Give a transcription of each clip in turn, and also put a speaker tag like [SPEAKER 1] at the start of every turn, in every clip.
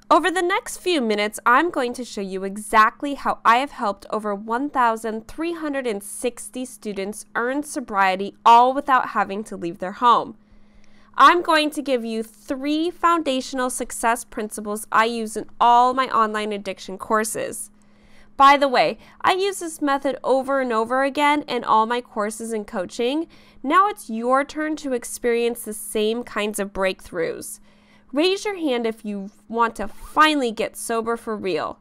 [SPEAKER 1] Over the next few minutes, I'm going to show you exactly how I have helped over 1,360 students earn sobriety, all without having to leave their home. I'm going to give you 3 foundational success principles I use in all my online addiction courses. By the way, I use this method over and over again in all my courses and coaching. Now it's your turn to experience the same kinds of breakthroughs. Raise your hand if you want to finally get sober for real.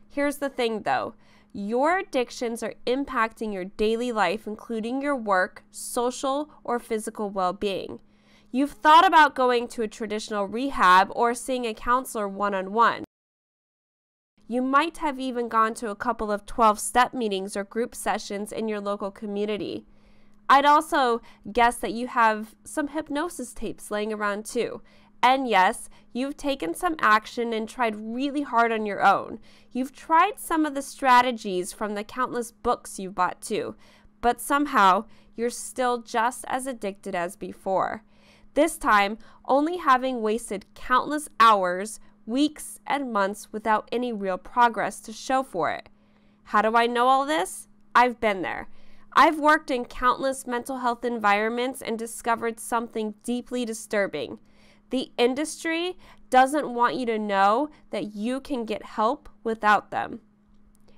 [SPEAKER 1] Here's the thing though, your addictions are impacting your daily life, including your work, social, or physical well-being. You've thought about going to a traditional rehab or seeing a counselor one-on-one. You might have even gone to a couple of 12-step meetings or group sessions in your local community. I'd also guess that you have some hypnosis tapes laying around too. And yes, you've taken some action and tried really hard on your own. You've tried some of the strategies from the countless books you bought too, but somehow you're still just as addicted as before. This time, only having wasted countless hours, weeks, and months without any real progress to show for it. How do I know all this? I've been there. I've worked in countless mental health environments and discovered something deeply disturbing. The industry doesn't want you to know that you can get help without them.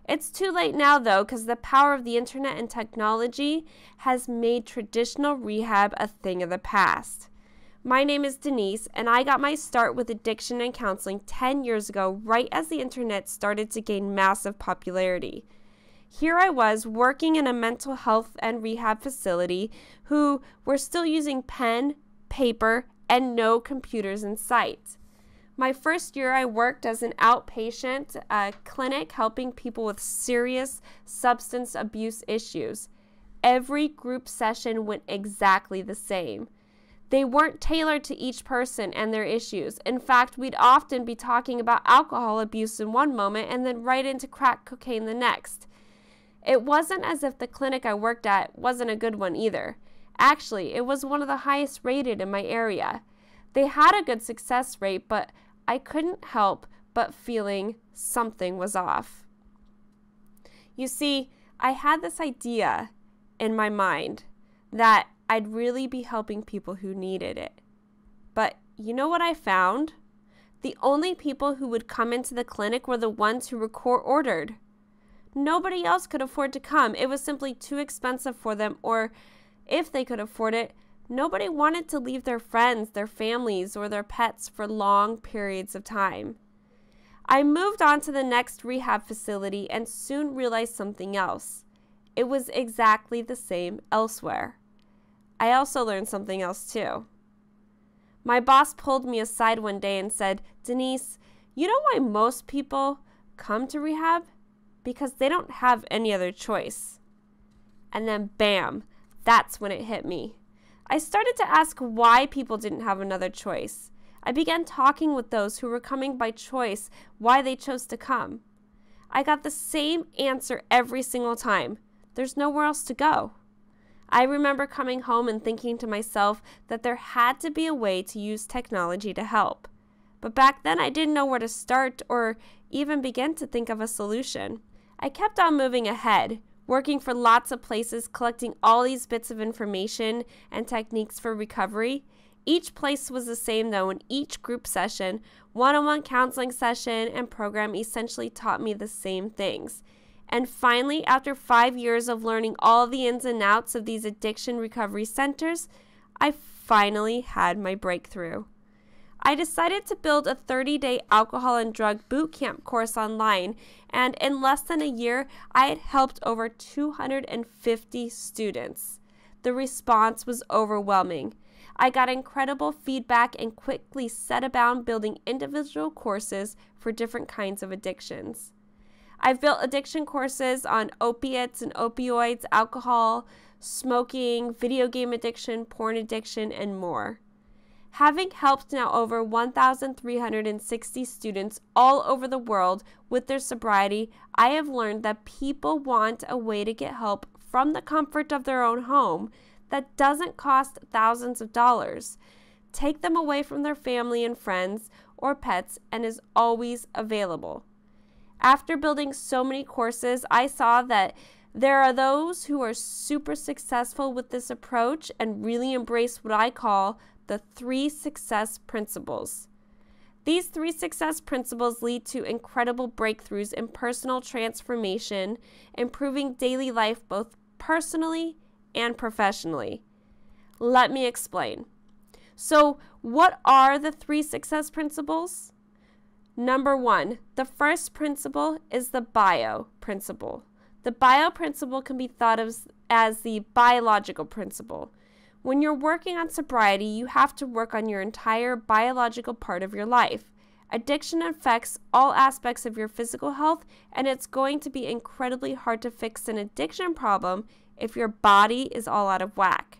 [SPEAKER 1] It's too late now though, because the power of the internet and technology has made traditional rehab a thing of the past. My name is Denise, and I got my start with addiction and counseling 10 years ago, right as the internet started to gain massive popularity. Here I was working in a mental health and rehab facility who were still using pen, paper, and no computers in sight. My first year I worked as an outpatient clinic helping people with serious substance abuse issues. Every group session went exactly the same. They weren't tailored to each person and their issues. In fact, we'd often be talking about alcohol abuse in one moment and then right into crack cocaine the next. It wasn't as if the clinic I worked at wasn't a good one either. Actually, it was one of the highest rated in my area. They had a good success rate, but I couldn't help but feeling something was off. You see, I had this idea in my mind that I'd really be helping people who needed it. But you know what I found? The only people who would come into the clinic were the ones who were court-ordered. Nobody else could afford to come. It was simply too expensive for them, or if they could afford it, nobody wanted to leave their friends, their families, or their pets for long periods of time. I moved on to the next rehab facility and soon realized something else. It was exactly the same elsewhere. I also learned something else too. My boss pulled me aside one day and said, "Denise, you know why most people come to rehab? Because they don't have any other choice." And then bam, that's when it hit me. I started to ask why people didn't have another choice. I began talking with those who were coming by choice, why they chose to come. I got the same answer every single time. There's nowhere else to go. I remember coming home and thinking to myself that there had to be a way to use technology to help. But back then I didn't know where to start or even begin to think of a solution. I kept on moving ahead, working for lots of places, collecting all these bits of information and techniques for recovery. Each place was the same though, and each group session, one-on-one counseling session, and program essentially taught me the same things. And finally, after 5 years of learning all the ins and outs of these addiction recovery centers, I finally had my breakthrough. I decided to build a 30-day alcohol and drug boot camp course online, and in less than a year, I had helped over 250 students. The response was overwhelming. I got incredible feedback and quickly set about building individual courses for different kinds of addictions. I've built addiction courses on opiates and opioids, alcohol, smoking, video game addiction, porn addiction, and more. Having helped now over 1,360 students all over the world with their sobriety, I have learned that people want a way to get help from the comfort of their own home that doesn't cost thousands of dollars, take them away from their family and friends, or pets and is always available. After building so many courses, I saw that there are those who are super successful with this approach and really embrace what I call the 3 success principles. These 3 success principles lead to incredible breakthroughs in personal transformation, improving daily life both personally and professionally. Let me explain. So, what are the 3 success principles? Number 1, the first principle is the bio principle. The bio principle can be thought of as the biological principle. When you're working on sobriety, you have to work on your entire biological part of your life. Addiction affects all aspects of your physical health, and it's going to be incredibly hard to fix an addiction problem if your body is all out of whack.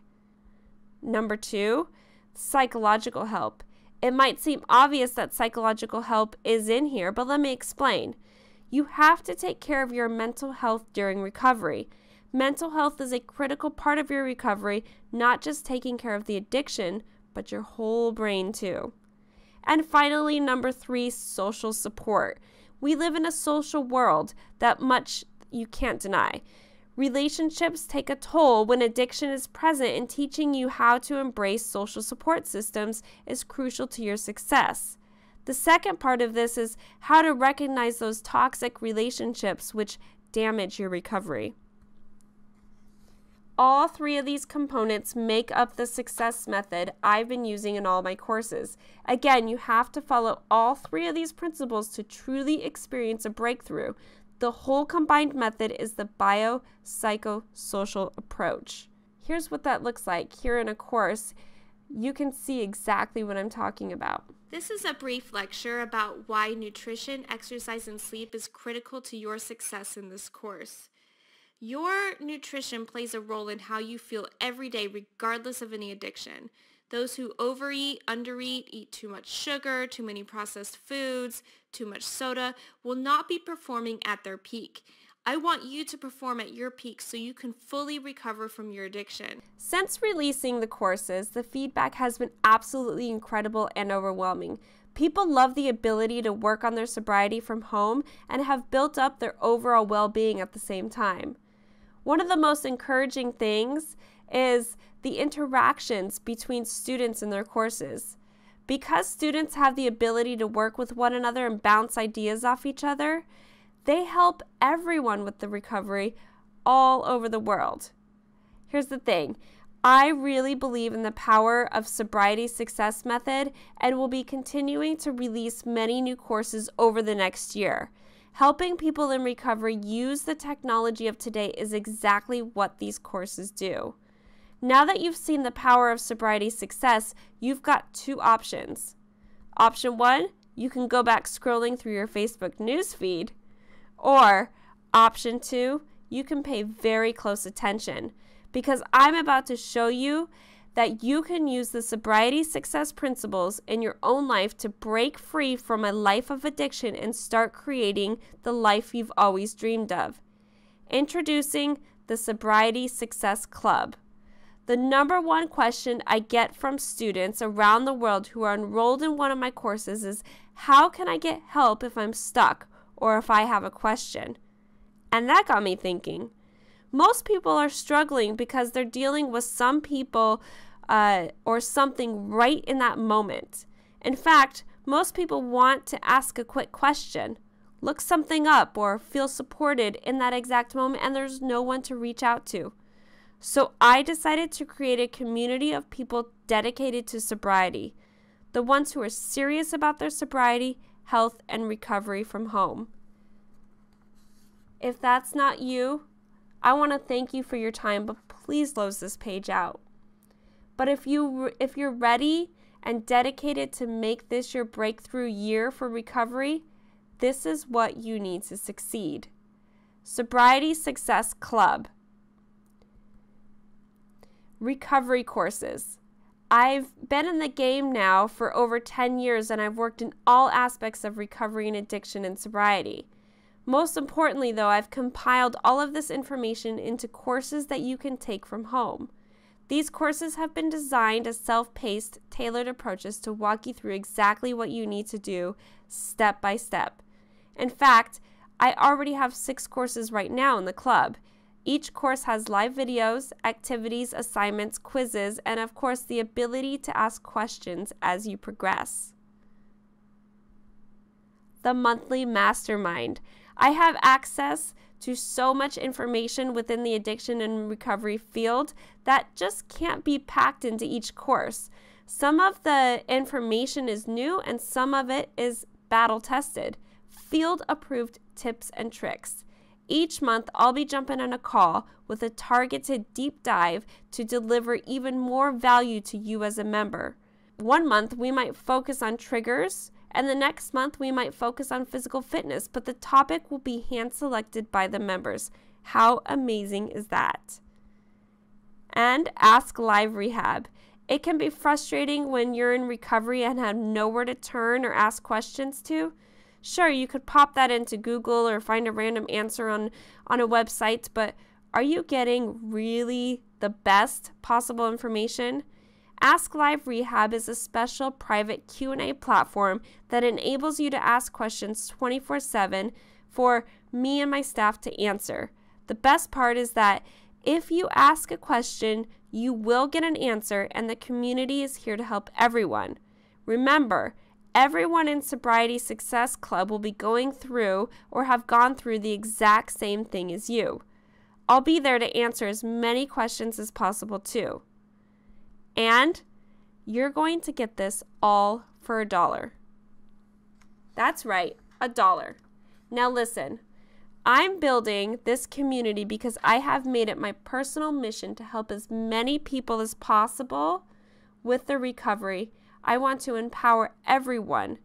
[SPEAKER 1] Number 2, psychological help. It might seem obvious that psychological help is in here, but let me explain. You have to take care of your mental health during recovery. Mental health is a critical part of your recovery, not just taking care of the addiction, but your whole brain too. And finally, number 3, social support. We live in a social world, that much you can't deny. Relationships take a toll when addiction is present, and teaching you how to embrace social support systems is crucial to your success. The second part of this is how to recognize those toxic relationships which damage your recovery. All 3 of these components make up the success method I've been using in all my courses. Again, you have to follow all 3 of these principles to truly experience a breakthrough. The whole combined method is the biopsychosocial approach. Here's what that looks like. Here in a course, you can see exactly what I'm talking about.
[SPEAKER 2] This is a brief lecture about why nutrition, exercise, and sleep is critical to your success in this course. Your nutrition plays a role in how you feel every day regardless of any addiction. Those who overeat, undereat, eat too much sugar, too many processed foods, too much soda, will not be performing at their peak. I want you to perform at your peak so you can fully recover from your addiction.
[SPEAKER 1] Since releasing the courses, the feedback has been absolutely incredible and overwhelming. People love the ability to work on their sobriety from home and have built up their overall well-being at the same time. One of the most encouraging things is the interactions between students in their courses. Because students have the ability to work with one another and bounce ideas off each other, they help everyone with the recovery all over the world. Here's the thing. I really believe in the power of Sobriety Success Method and will be continuing to release many new courses over the next year. Helping people in recovery use the technology of today is exactly what these courses do. Now that you've seen the power of sobriety success, you've got 2 options. Option 1, you can go back scrolling through your Facebook newsfeed. Or option 2, you can pay very close attention, because I'm about to show you that you can use the sobriety success principles in your own life to break free from a life of addiction and start creating the life you've always dreamed of. Introducing the Sobriety Success Club. The number 1 question I get from students around the world who are enrolled in one of my courses is, how can I get help if I'm stuck or if I have a question? And that got me thinking. Most people are struggling because they're dealing with some people or something right in that moment. In fact, most people want to ask a quick question, look something up, or feel supported in that exact moment, and there's no one to reach out to. So I decided to create a community of people dedicated to sobriety, the ones who are serious about their sobriety, health, and recovery from home. If that's not you, I want to thank you for your time, but please close this page out. But if you're ready and dedicated to make this your breakthrough year for recovery, this is what you need to succeed. Sobriety Success Club. Recovery courses. I've been in the game now for over 10 years, and I've worked in all aspects of recovery and addiction and sobriety. Most importantly, though, I've compiled all of this information into courses that you can take from home. These courses have been designed as self-paced, tailored approaches to walk you through exactly what you need to do step by step. In fact, I already have 6 courses right now in the club. Each course has live videos, activities, assignments, quizzes, and of course the ability to ask questions as you progress. The monthly mastermind. I have access to so much information within the addiction and recovery field that just can't be packed into each course. Some of the information is new and some of it is battle tested, field approved tips and tricks. Each month, I'll be jumping on a call with a targeted deep dive to deliver even more value to you as a member. One month, we might focus on triggers, and the next month, we might focus on physical fitness, but the topic will be hand-selected by the members. How amazing is that? And Ask Live Rehab. It can be frustrating when you're in recovery and have nowhere to turn or ask questions to. Sure, you could pop that into Google or find a random answer on a website, but are you getting really the best possible information? Ask Live Rehab is a special private Q&A platform that enables you to ask questions 24/7 for me and my staff to answer. The best part is that if you ask a question, you will get an answer, and the community is here to help everyone. Remember, everyone in Sobriety Success Club will be going through or have gone through the exact same thing as you. I'll be there to answer as many questions as possible too. And you're going to get this all for $1. That's right, $1. Now listen, I'm building this community because I have made it my personal mission to help as many people as possible with their recovery. I want to empower everyone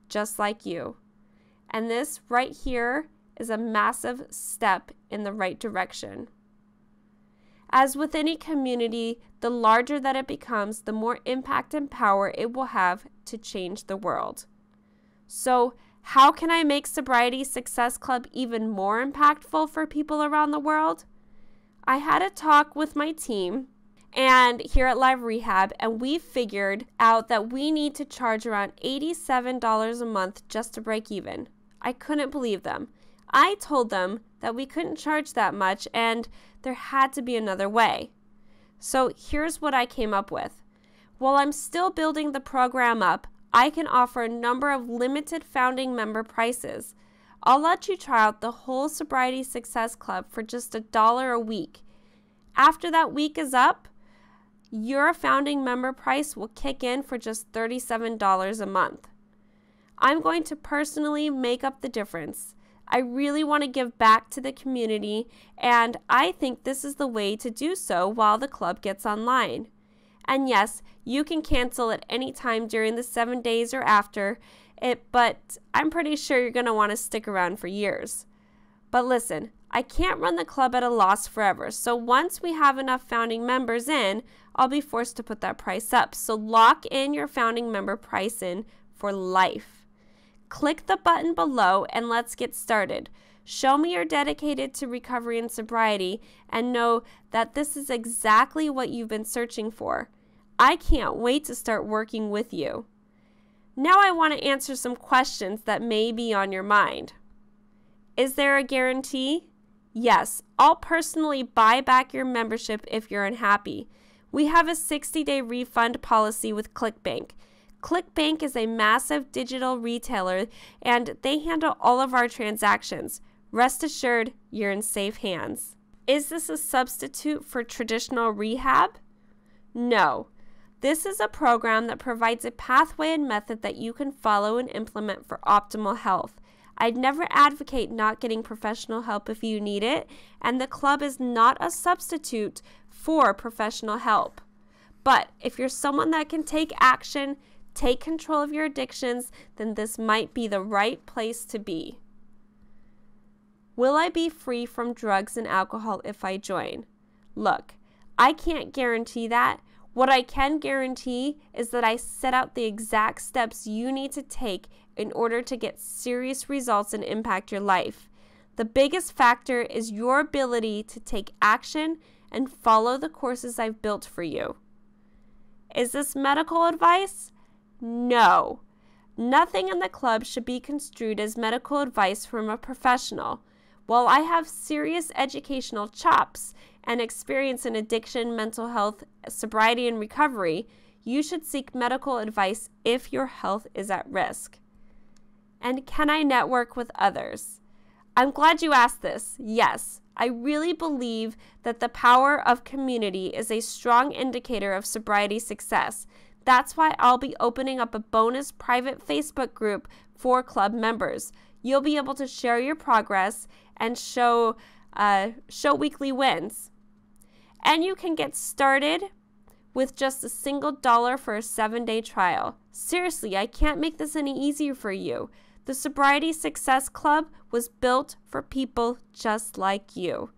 [SPEAKER 1] just like you. And this right here is a massive step in the right direction. As with any community, the larger that it becomes, the more impact and power it will have to change the world. So, how can I make Sobriety Success Club even more impactful for people around the world? I had a talk with my team and here at Live Rehab, and we figured out that we need to charge around $87 a month just to break even. I couldn't believe them. I told them that we couldn't charge that much and there had to be another way. So here's what I came up with. While I'm still building the program up, I can offer a number of limited founding member prices. I'll let you try out the whole Sobriety Success Club for just $1 a week. After that week is up, your founding member price will kick in for just $37 a month. I'm going to personally make up the difference. I really want to give back to the community, and I think this is the way to do so while the club gets online. And yes, you can cancel at any time during the 7 days or after it, but I'm pretty sure you're going to want to stick around for years. But listen, I can't run the club at a loss forever, so once we have enough founding members in, I'll be forced to put that price up. So lock in your founding member price in for life. Click the button below and let's get started. Show me you're dedicated to recovery and sobriety and know that this is exactly what you've been searching for. I can't wait to start working with you. Now I want to answer some questions that may be on your mind. Is there a guarantee? Yes, I'll personally buy back your membership if you're unhappy. We have a 60-day refund policy with ClickBank. ClickBank is a massive digital retailer and they handle all of our transactions. Rest assured, you're in safe hands. Is this a substitute for traditional rehab? No. This is a program that provides a pathway and method that you can follow and implement for optimal health. I'd never advocate not getting professional help if you need it, and the club is not a substitute for professional help. But if you're someone that can take action, take control of your addictions, then this might be the right place to be. Will I be free from drugs and alcohol if I join? Look, I can't guarantee that. What I can guarantee is that I set out the exact steps you need to take in order to get serious results and impact your life. The biggest factor is your ability to take action and follow the courses I've built for you. Is this medical advice? No. Nothing in the club should be construed as medical advice from a professional. While I have serious educational chops and experience in addiction, mental health, sobriety, and recovery, you should seek medical advice if your health is at risk. And can I network with others? I'm glad you asked this. Yes, I really believe that the power of community is a strong indicator of sobriety success. That's why I'll be opening up a bonus private Facebook group for club members. You'll be able to share your progress and show weekly wins. And you can get started with just a single $1 for a 7-day trial. Seriously, I can't make this any easier for you. The Sobriety Success Club was built for people just like you.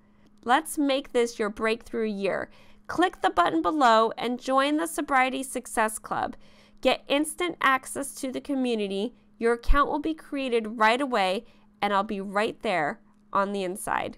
[SPEAKER 1] Let's make this your breakthrough year. Click the button below and join the Sobriety Success Club. Get instant access to the community. Your account will be created right away, and I'll be right there on the inside.